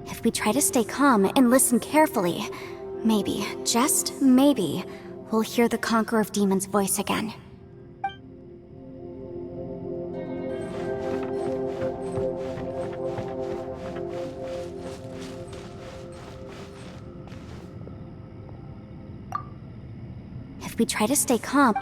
If we try to stay calm and listen carefully, maybe, just maybe, we'll hear the Conqueror of Demons' voice again. If we try to stay calm...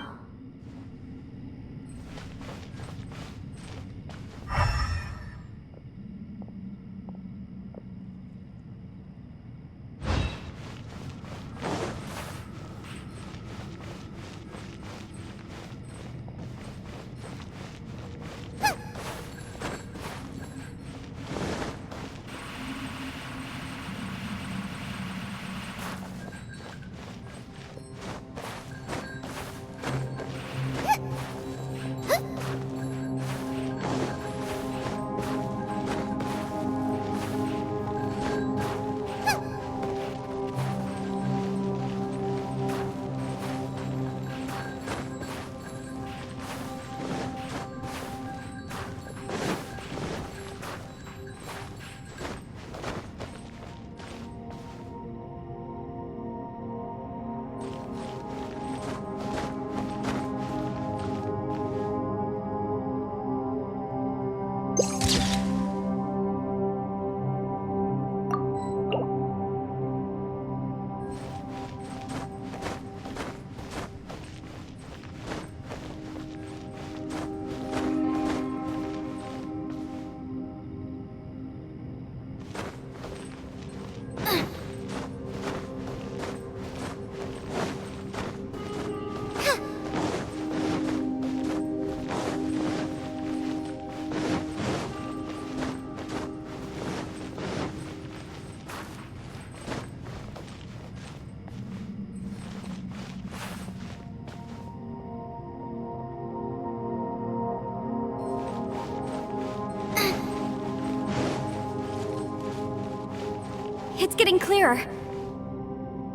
It's getting clearer.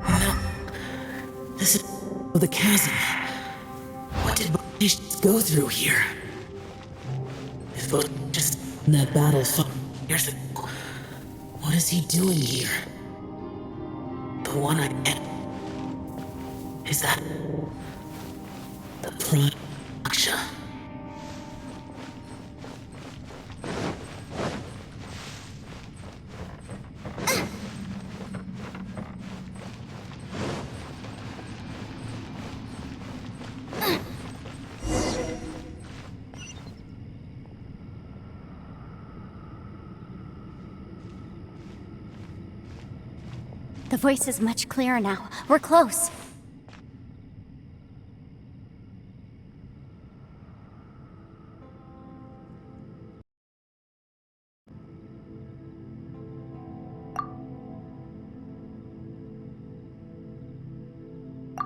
No. This is the chasm. What did Bosch go through here? If Bosch just in that battle 5 years ago, what is he doing here? The one I met. Is that the Prime Aksha? The voice is much clearer now. We're close.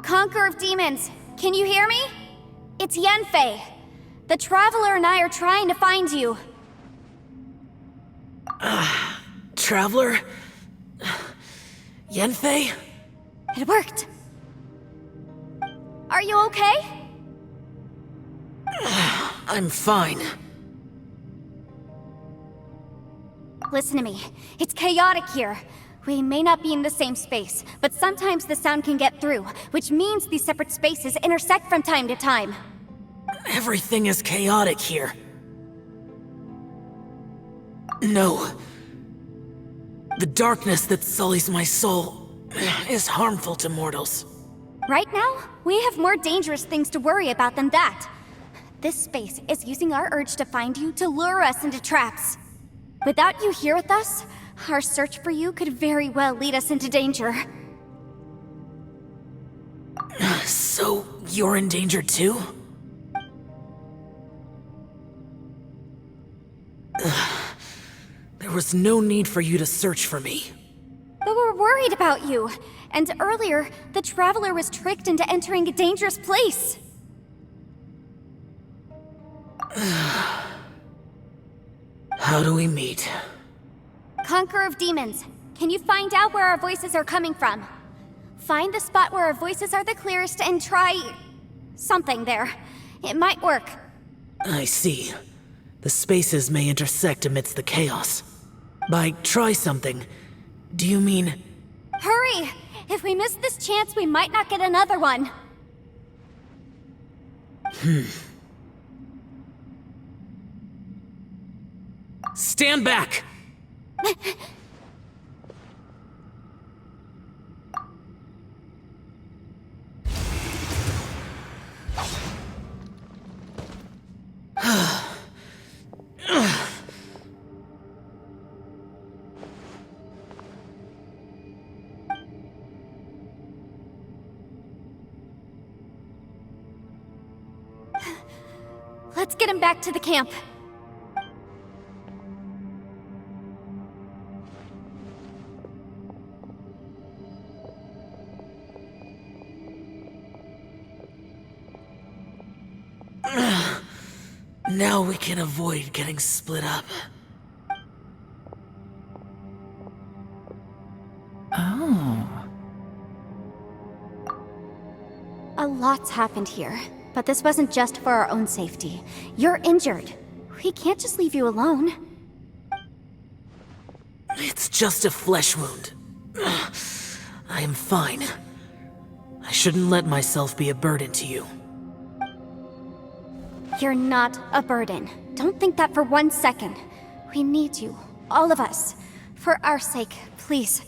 Conqueror of Demons, can you hear me? It's Yanfei. The Traveler and I are trying to find you. Traveler? Yanfei? It worked. Are you okay? I'm fine. Listen to me. It's chaotic here. We may not be in the same space, but sometimes the sound can get through, which means these separate spaces intersect from time to time. Everything is chaotic here. No. The darkness that sullies my soul is harmful to mortals. Right now, we have more dangerous things to worry about than that. This space is using our urge to find you to lure us into traps. Without you here with us, our search for you could very well lead us into danger. So, you're in danger too? There was no need for you to search for me. But we're worried about you. And earlier, the Traveler was tricked into entering a dangerous place. How do we meet? Conqueror of Demons, can you find out where our voices are coming from? Find the spot where our voices are the clearest and try... something there. It might work. I see. The spaces may intersect amidst the chaos. By try something, do you mean... Hurry! If we miss this chance, we might not get another one. Stand back! Let's get him back to the camp. Now we can avoid getting split up. Oh. A lot's happened here, but this wasn't just for our own safety. You're injured. We can't just leave you alone. It's just a flesh wound. I am fine. I shouldn't let myself be a burden to you. You're not a burden. Don't think that for 1 second. We need you, all of us. For our sake, please.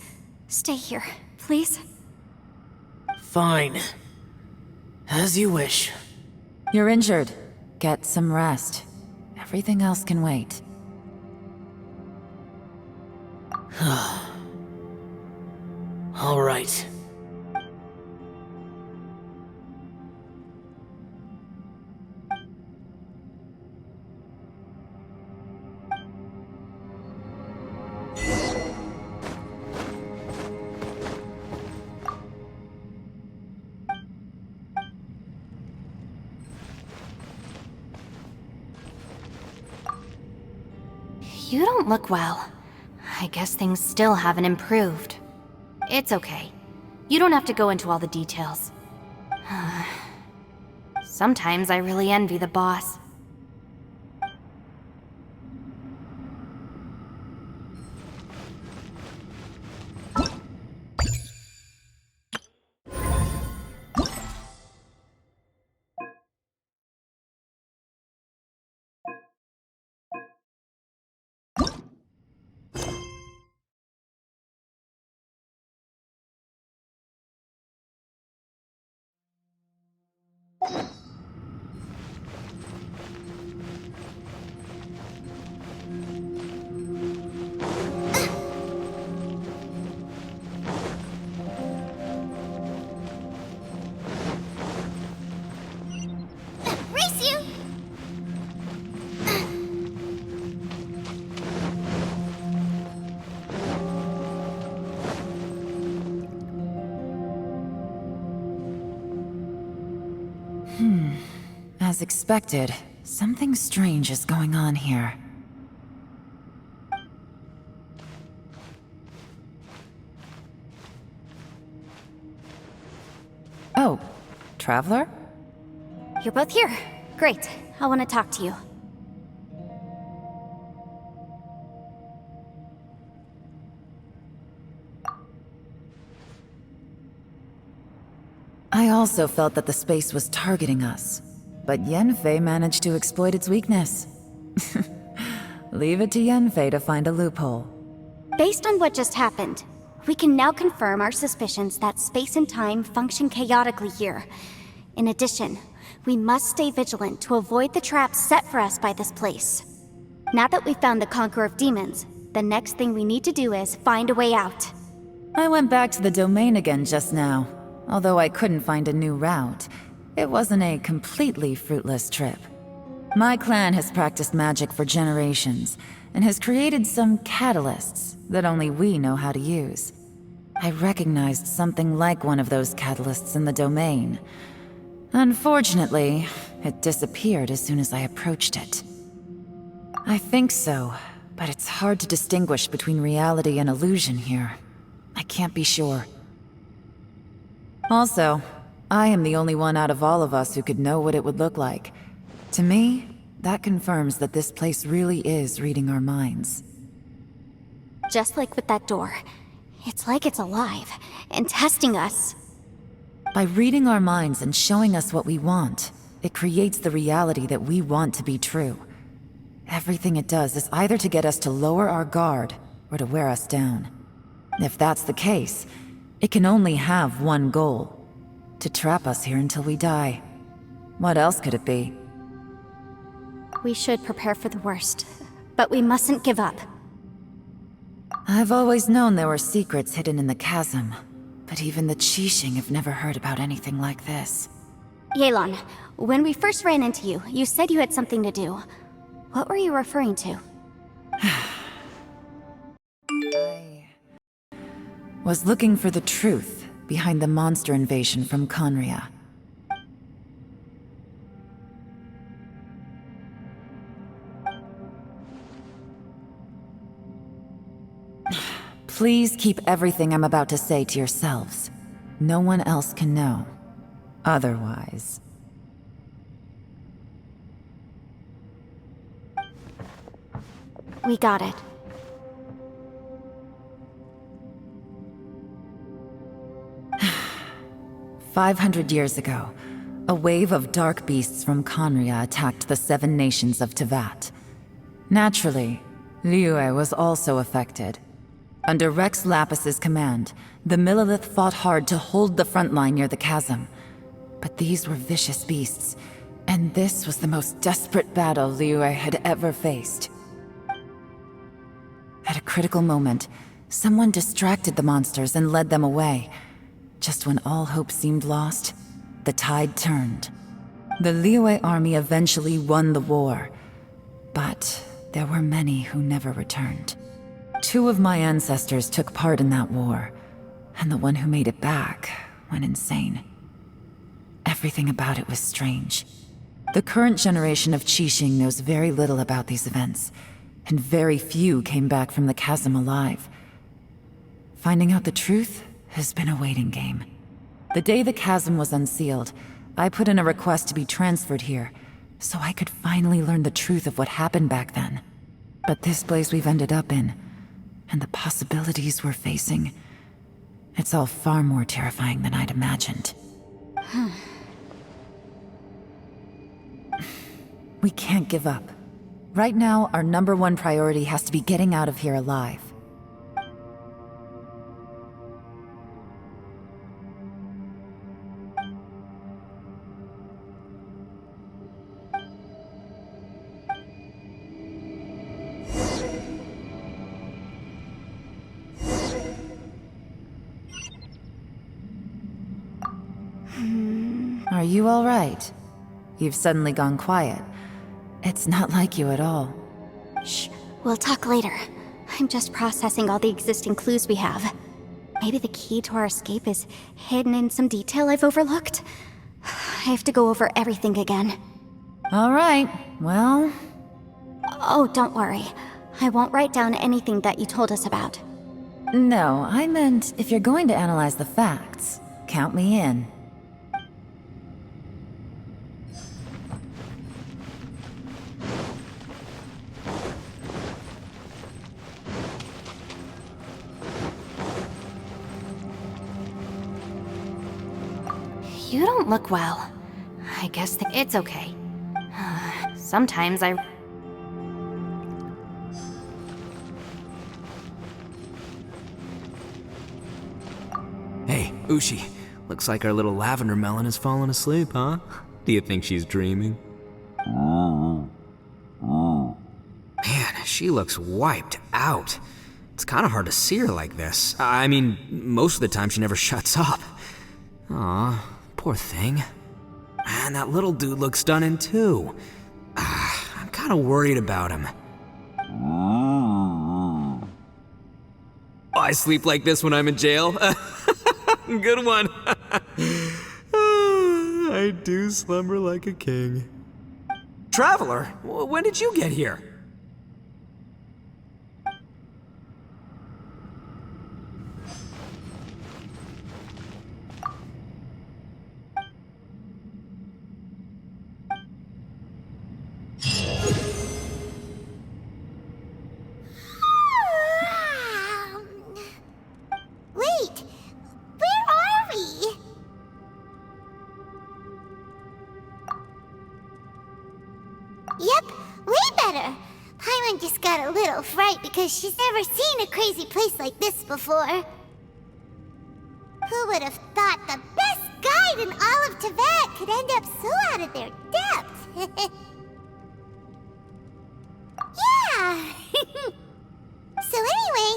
Stay here, please. Fine. As you wish. You're injured. Get some rest. Everything else can wait. All right. You don't look well. I guess things still haven't improved. It's okay. You don't have to go into all the details. Sometimes I really envy the boss. Race you! As expected, something strange is going on here. Oh, Traveler? You're both here. Great. I want to talk to you. I also felt that the space was targeting us, but Yenfei managed to exploit its weakness. Leave it to Yenfei to find a loophole. Based on what just happened, we can now confirm our suspicions that space and time function chaotically here. In addition, we must stay vigilant to avoid the traps set for us by this place. Now that we've found the Conqueror of Demons, the next thing we need to do is find a way out. I went back to the domain again just now. Although I couldn't find a new route, it wasn't a completely fruitless trip. My clan has practiced magic for generations, and has created some catalysts that only we know how to use. I recognized something like one of those catalysts in the domain. Unfortunately, it disappeared as soon as I approached it. I think so, but it's hard to distinguish between reality and illusion here. I can't be sure. Also, I am the only one out of all of us who could know what it would look like. To me, that confirms that this place really is reading our minds. Just like with that door. It's like it's alive and testing us. By reading our minds and showing us what we want, it creates the reality that we want to be true. Everything it does is either to get us to lower our guard or to wear us down. If that's the case, it can only have one goal: to trap us here until we die. What else could it be? We should prepare for the worst, but we mustn't give up. I've always known there were secrets hidden in the chasm, but even the Qixing have never heard about anything like this. Yelan, when we first ran into you, you said you had something to do. What were you referring to? I was looking for the truth behind the monster invasion from Conria. Please keep everything I'm about to say to yourselves. No one else can know. Otherwise... We got it. "500 years ago, a wave of dark beasts from Conria attacked the 7 nations of Tevat. Naturally, Liyue was also affected. Under Rex Lapis's command, the Millelith fought hard to hold the front line near the chasm. But these were vicious beasts, and this was the most desperate battle Liyue had ever faced. At a critical moment, someone distracted the monsters and led them away. Just when all hope seemed lost, the tide turned. The Liyue army eventually won the war, but there were many who never returned. 2 of my ancestors took part in that war, and the one who made it back went insane. Everything about it was strange. The current generation of Qixing knows very little about these events, and very few came back from the chasm alive. Finding out the truth has been a waiting game. The day the chasm was unsealed, I put in a request to be transferred here, so I could finally learn the truth of what happened back then. But this place we've ended up in, and the possibilities we're facing, it's all far more terrifying than I'd imagined. We can't give up. Right now, our #1 priority has to be getting out of here alive. Are you all right? You've suddenly gone quiet. It's not like you at all. Shh, we'll talk later. I'm just processing all the existing clues we have. Maybe the key to our escape is hidden in some detail I've overlooked. I have to go over everything again. All right, well... Oh, don't worry. I won't write down anything that you told us about. No, I meant if you're going to analyze the facts, count me in. You don't look well. I guess it's okay. Sometimes I... Hey, Ushi. Looks like our little lavender melon has fallen asleep, huh? Do you think she's dreaming? Man, she looks wiped out. It's kind of hard to see her like this. I mean, most of the time she never shuts up. Aw, poor thing. Man, that little dude looks stunning too. I'm kind of worried about him. I sleep like this when I'm in jail. Good one. I do slumber like a king. Traveler, when did you get here? Yep, way better. Paimon just got a little fright because she's never seen a crazy place like this before. Who would have thought the best guide in all of Tibet could end up so out of their depth? Yeah! So anyway,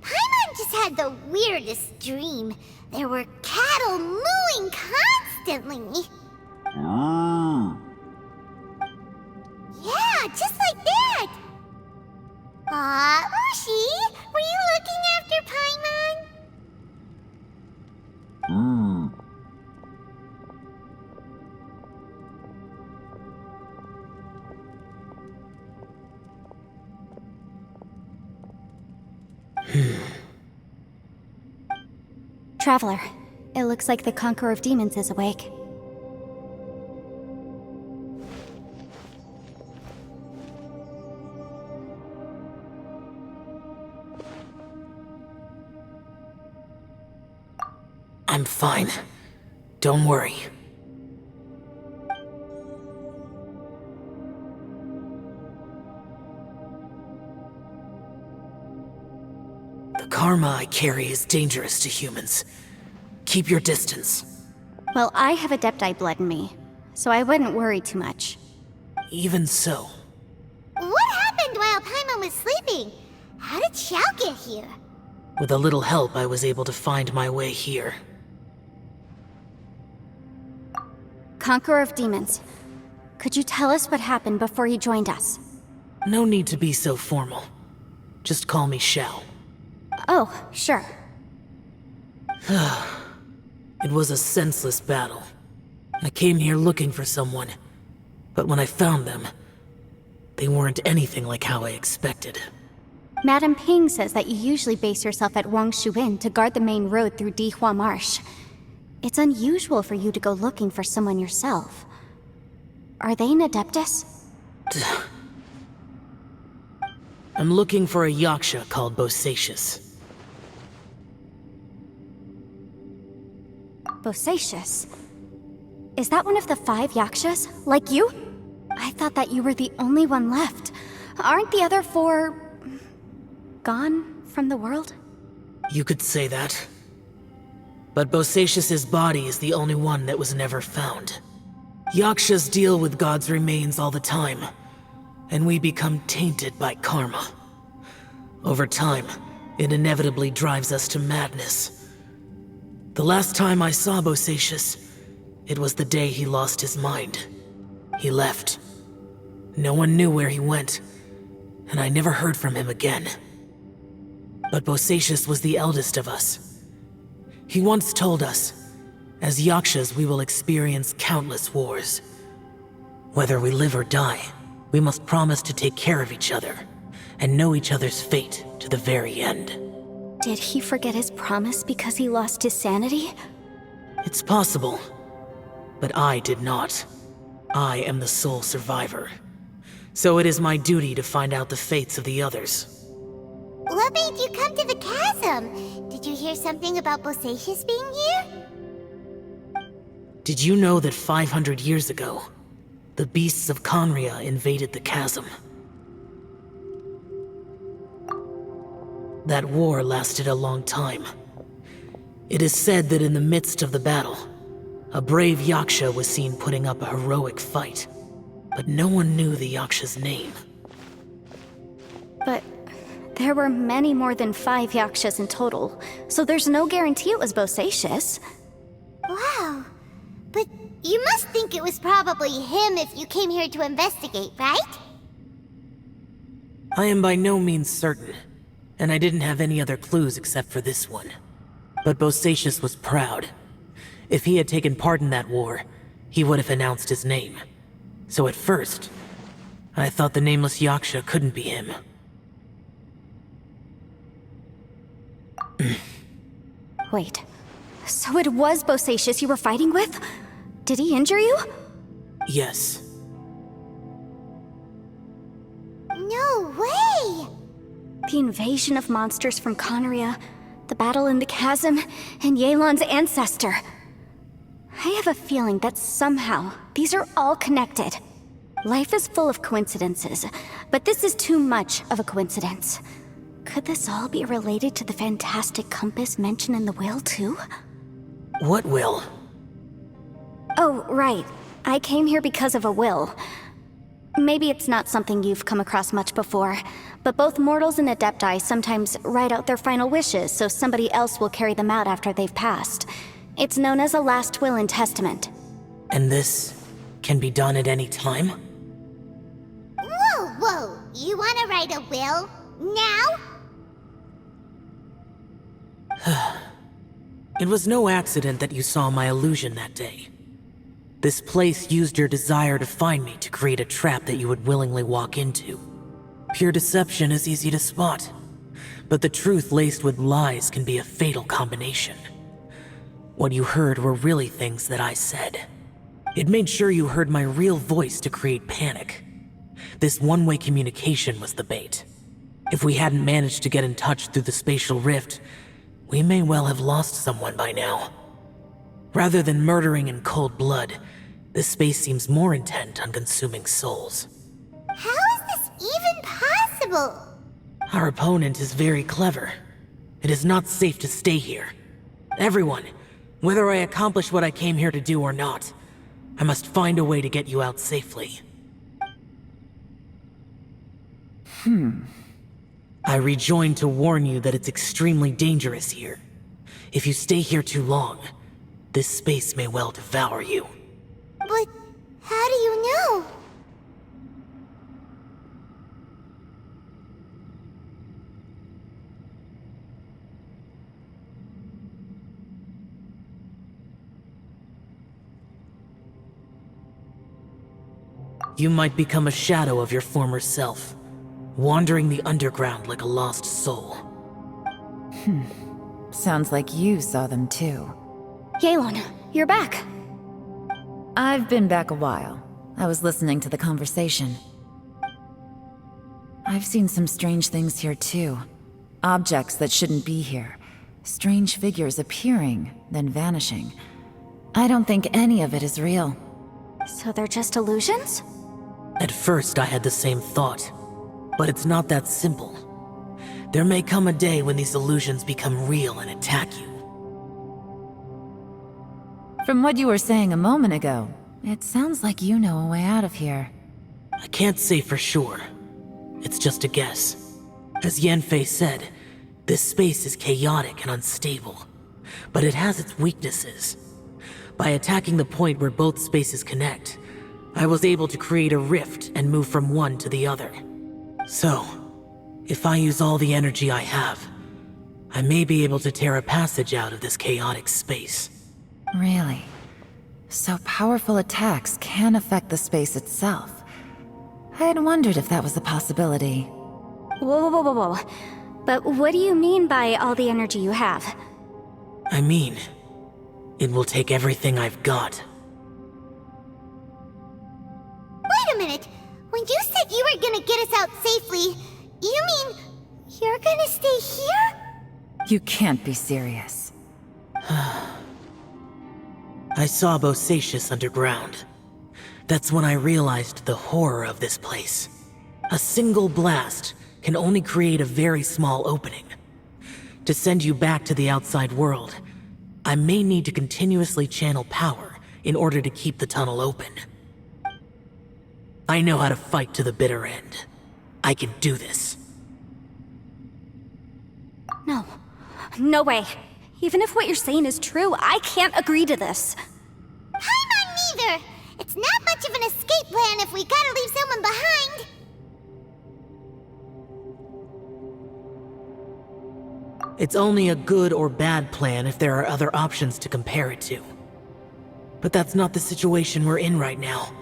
Paimon just had the weirdest dream. There were cattle mooing constantly. Yeah, just like that! Aw, Ushi, were you looking after Paimon? Traveler, it looks like the Conqueror of Demons is awake. I'm fine. Don't worry. The karma I carry is dangerous to humans. Keep your distance. Well, I have Adepti blood in me, so I wouldn't worry too much. Even so, What happened while Paimon was sleeping? How did Xiao get here? with a little help, I was able to find my way here. Conqueror of Demons, could you tell us what happened before you joined us? No need to be so formal. Just call me Xiao. Oh, sure. It was a senseless battle. I came here looking for someone, but when I found them, they weren't anything like how I expected. Madame Ping says that you usually base yourself at Wangshuin to guard the main road through Dihua Marsh. It's unusual for you to go looking for someone yourself. Are they an Adeptus? I'm looking for a Yaksha called Bosacius. Bosacius? Is that one of the 5 Yakshas? Like you? I thought that you were the only one left. Aren't the other 4... gone from the world? You could say that. But Bosacius's body is the only one that was never found. Yakshas deal with God's remains all the time, and we become tainted by karma. Over time, it inevitably drives us to madness. The last time I saw Bosacius, it was the day he lost his mind. He left. No one knew where he went, and I never heard from him again. But Bosacius was the eldest of us. He once told us, as Yakshas we will experience countless wars. Whether we live or die, we must promise to take care of each other, and know each other's fate to the very end. Did he forget his promise because he lost his sanity? It's possible, but I did not. I am the sole survivor. So it is my duty to find out the fates of the others. What made you come to the chasm? Did you hear something about Bosacius being here? Did you know that 500 years ago, the beasts of Conria invaded the chasm? That war lasted a long time. It is said that in the midst of the battle, a brave Yaksha was seen putting up a heroic fight, but no one knew the Yaksha's name. But there were many more than 5 Yakshas in total, so there's no guarantee it was Bosacius. Wow. But you must think it was probably him if you came here to investigate, right? I am by no means certain, and I didn't have any other clues except for this one. But Bosacius was proud. If he had taken part in that war, he would have announced his name. So at first, I thought the nameless Yaksha couldn't be him. Wait, so it was Bosacius you were fighting with? Did he injure you? Yes. No way! The invasion of monsters from Conria, the battle in the chasm, and Yelan's ancestor. I have a feeling that somehow these are all connected. Life is full of coincidences, but this is too much of a coincidence. Could this all be related to the fantastic compass mentioned in the will, too? What will? Oh, right. I came here because of a will. Maybe it's not something you've come across much before, but both mortals and adepti sometimes write out their final wishes so somebody else will carry them out after they've passed. It's known as a last will and testament. And this can be done at any time? Whoa, whoa! You wanna write a will? Now? It was no accident that you saw my illusion that day. This place used your desire to find me to create a trap that you would willingly walk into. Pure deception is easy to spot, but the truth laced with lies can be a fatal combination. What you heard were really things that I said. It made sure you heard my real voice to create panic. This one-way communication was the bait. If we hadn't managed to get in touch through the spatial rift, we may well have lost someone by now. Rather than murdering in cold blood, this space seems more intent on consuming souls. How is this even possible? Our opponent is very clever. It is not safe to stay here. Everyone, whether I accomplish what I came here to do or not, I must find a way to get you out safely. I rejoined to warn you that it's extremely dangerous here. If you stay here too long, this space may well devour you. But how do you know? You might become a shadow of your former self, wandering the underground like a lost soul. Sounds like you saw them too. Yelan, you're back. I've been back a while. I was listening to the conversation. I've seen some strange things here too. Objects that shouldn't be here. Strange figures appearing, then vanishing. I don't think any of it is real. So they're just illusions? At first, I had the same thought, but it's not that simple. There may come a day when these illusions become real and attack you. From what you were saying a moment ago, it sounds like you know a way out of here. I can't say for sure. It's just a guess. As Yanfei said, this space is chaotic and unstable, but it has its weaknesses. By attacking the point where both spaces connect, I was able to create a rift and move from one to the other. So, if I use all the energy I have, I may be able to tear a passage out of this chaotic space. Really? So powerful attacks can affect the space itself. I had wondered if that was a possibility. Whoa, whoa, whoa, whoa. But what do you mean by all the energy you have? I mean, it will take everything I've got. Wait a minute! When you said you were gonna get us out safely, you mean you're gonna stay here? You can't be serious. I saw Bosacius underground. That's when I realized the horror of this place. A single blast can only create a very small opening. To send you back to the outside world, I may need to continuously channel power in order to keep the tunnel open. I know how to fight to the bitter end. I can do this. No. No way. Even if what you're saying is true, I can't agree to this. I'm on neither! It's not much of an escape plan if we gotta leave someone behind! It's only a good or bad plan if there are other options to compare it to. But that's not the situation we're in right now.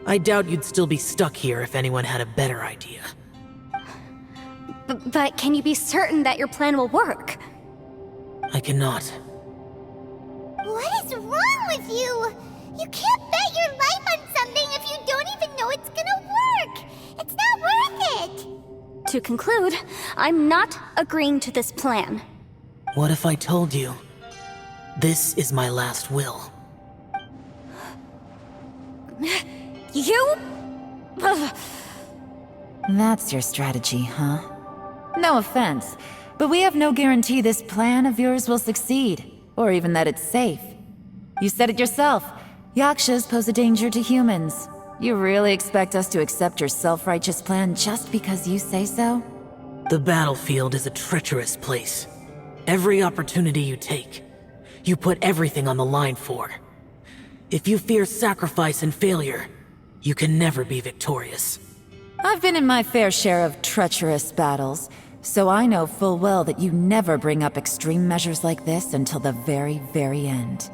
I doubt you'd still be stuck here if anyone had a better idea. But can you be certain that your plan will work? I cannot. What is wrong with you? You can't bet your life on something if you don't even know it's gonna work! It's not worth it! To conclude, I'm not agreeing to this plan. What if I told you, this is my last will? You? That's your strategy, huh? No offense, but we have no guarantee this plan of yours will succeed, or even that it's safe. You said it yourself. Yakshas pose a danger to humans. You really expect us to accept your self-righteous plan just because you say so? The battlefield is a treacherous place. Every opportunity you take, you put everything on the line for. If you fear sacrifice and failure, you can never be victorious. I've been in my fair share of treacherous battles, so I know full well that you never bring up extreme measures like this until the very, very end.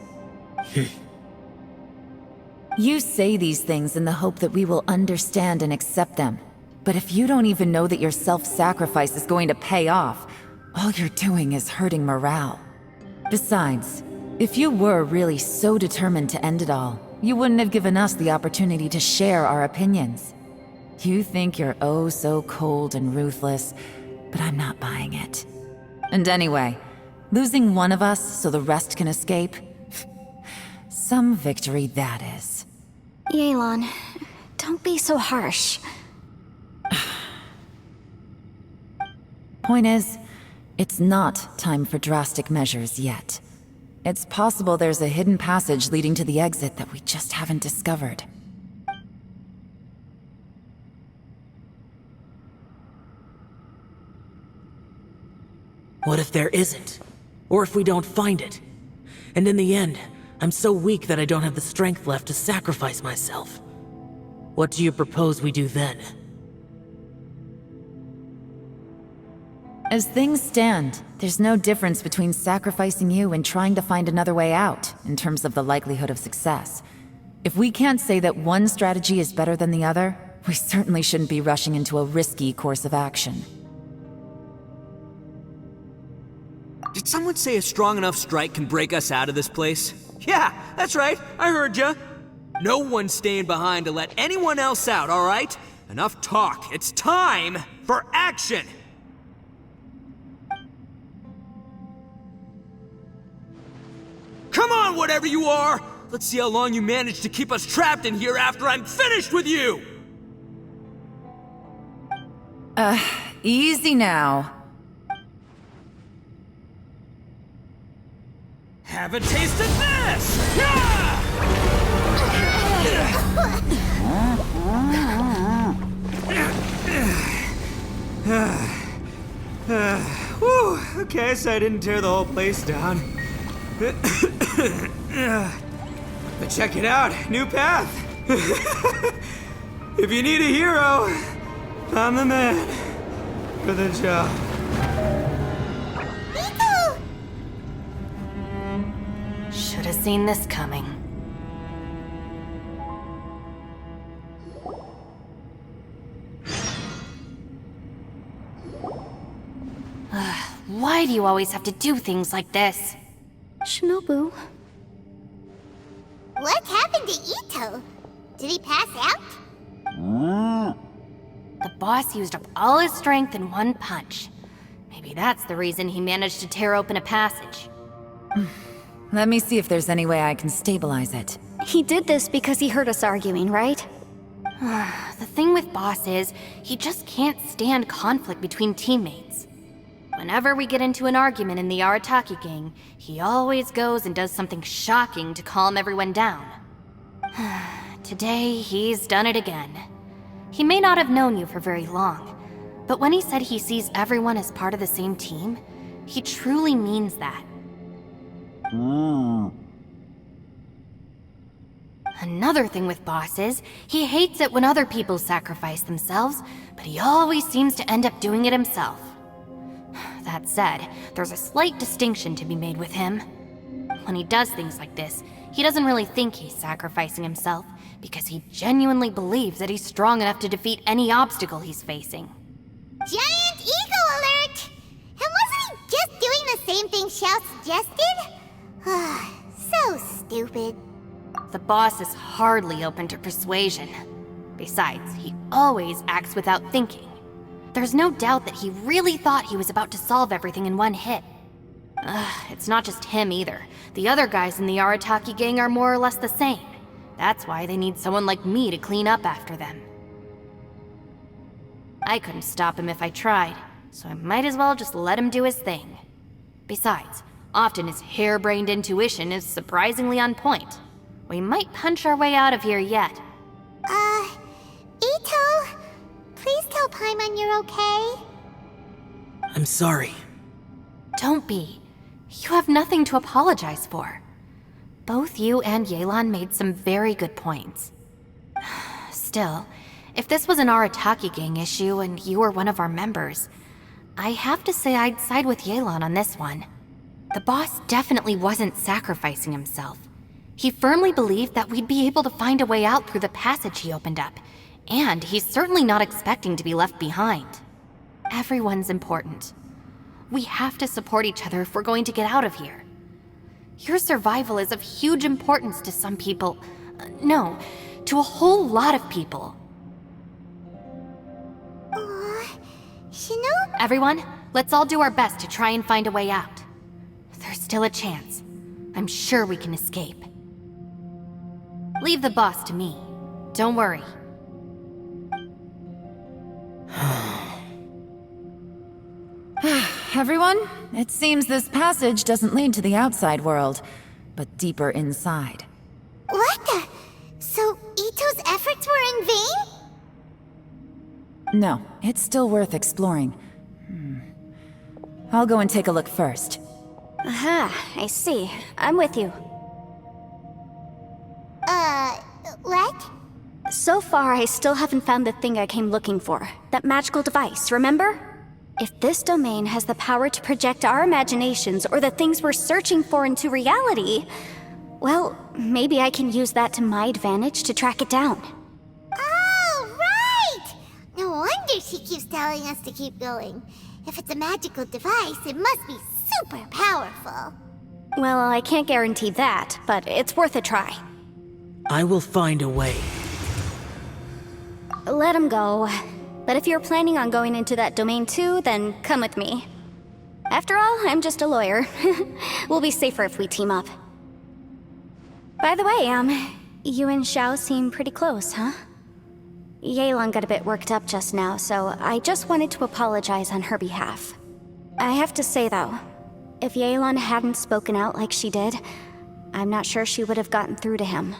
You say these things in the hope that we will understand and accept them. But if you don't even know that your self-sacrifice is going to pay off, all you're doing is hurting morale. Besides, if you were really so determined to end it all, you wouldn't have given us the opportunity to share our opinions. You think you're oh so cold and ruthless, but I'm not buying it. And anyway, losing one of us so the rest can escape? Some victory that is. Yelan, don't be so harsh. Point is, it's not time for drastic measures yet. It's possible there's a hidden passage leading to the exit that we just haven't discovered. What if there isn't? Or if we don't find it? And in the end, I'm so weak that I don't have the strength left to sacrifice myself. What do you propose we do then? As things stand, there's no difference between sacrificing you and trying to find another way out, in terms of the likelihood of success. If we can't say that one strategy is better than the other, we certainly shouldn't be rushing into a risky course of action. Did someone say a strong enough strike can break us out of this place? Yeah, that's right, I heard ya. No one's staying behind to let anyone else out, alright? Enough talk, it's time for action! Come on, whatever you are! Let's see how long you manage to keep us trapped in here after I'm finished with you! Easy now. Have a taste of this! Yeah! Whew, okay, so I didn't tear the whole place down. But check it out, new path. If you need a hero, I'm the man for the job. Should have seen this coming. Why do you always have to do things like this? Shinobu. What happened to Ito? Did he pass out? The boss used up all his strength in one punch. Maybe that's the reason he managed to tear open a passage. Let me see if there's any way I can stabilize it. He did this because he heard us arguing, right? The thing with Boss is, he just can't stand conflict between teammates. Whenever we get into an argument in the Arataki gang, he always goes and does something shocking to calm everyone down. Today, he's done it again. He may not have known you for very long, but when he said he sees everyone as part of the same team, he truly means that. Another thing with Boss is, he hates it when other people sacrifice themselves, but he always seems to end up doing it himself. That said, there's a slight distinction to be made with him. When he does things like this, he doesn't really think he's sacrificing himself, because he genuinely believes that he's strong enough to defeat any obstacle he's facing. Giant ego alert! And wasn't he just doing the same thing Xiao suggested? So stupid. The boss is hardly open to persuasion. Besides, he always acts without thinking. There's no doubt that he really thought he was about to solve everything in one hit. It's not just him either. The other guys in the Arataki gang are more or less the same. That's why they need someone like me to clean up after them. I couldn't stop him if I tried, so I might as well just let him do his thing. Besides, often his harebrained intuition is surprisingly on point. We might punch our way out of here yet. Ito, please tell Paimon you're okay. I'm sorry. Don't be. You have nothing to apologize for. Both you and Yelan made some very good points. Still, if this was an Arataki gang issue and you were one of our members, I have to say I'd side with Yelan on this one. The boss definitely wasn't sacrificing himself. He firmly believed that we'd be able to find a way out through the passage he opened up, and he's certainly not expecting to be left behind. Everyone's important. We have to support each other if we're going to get out of here. Your survival is of huge importance to some people. No, to a whole lot of people. Shinobu? Everyone, let's all do our best to try and find a way out. There's still a chance. I'm sure we can escape. Leave the boss to me. Don't worry. Everyone, it seems this passage doesn't lead to the outside world, but deeper inside. What the? So Ito's efforts were in vain? No, it's still worth exploring. I'll go and take a look first. Aha, I see. I'm with you. What? So far, I still haven't found the thing I came looking for. That magical device, remember? If this domain has the power to project our imaginations or the things we're searching for into reality, well, maybe I can use that to my advantage to track it down. Oh, right! No wonder she keeps telling us to keep going. If it's a magical device, it must be super powerful. Well, I can't guarantee that, but it's worth a try. I will find a way. Let him go. But if you're planning on going into that domain too, then come with me. After all, I'm just a lawyer. We'll be safer if we team up. By the way, you and Xiao seem pretty close, huh? Yelan got a bit worked up just now, so I just wanted to apologize on her behalf. I have to say though, if Yelan hadn't spoken out like she did, I'm not sure she would have gotten through to him.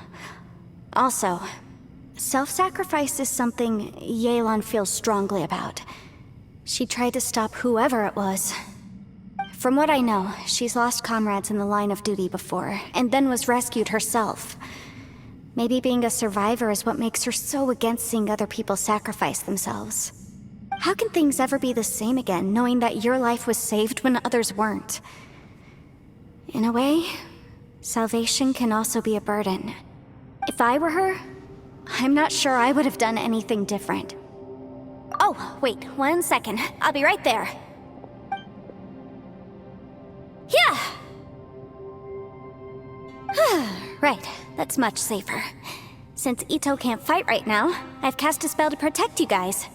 Also, self-sacrifice is something Yelan feels strongly about. She tried to stop whoever it was. From what I know, she's lost comrades in the line of duty before, and then was rescued herself. Maybe being a survivor is what makes her so against seeing other people sacrifice themselves. How can things ever be the same again, knowing that your life was saved when others weren't? In a way, salvation can also be a burden. If I were her, I'm not sure I would have done anything different. Oh, wait, 1 second. I'll be right there. Yeah! Right, that's much safer. Since Ito can't fight right now, I've cast a spell to protect you guys.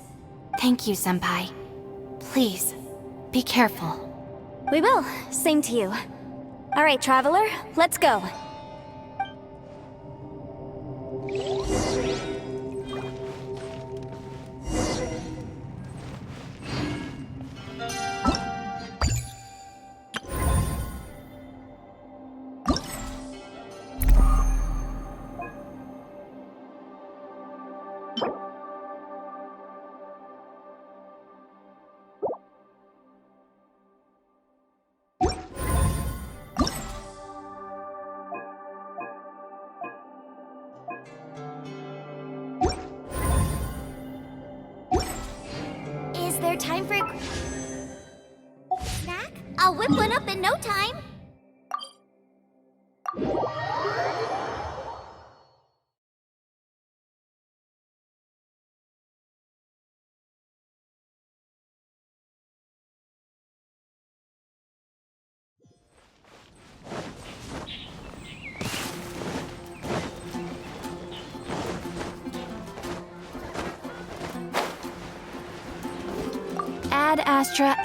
Thank you, Senpai. Please, be careful. We will. Same to you. All right, Traveler, let's go. Is there time for a snack? I'll whip one up in no time. Ad Astra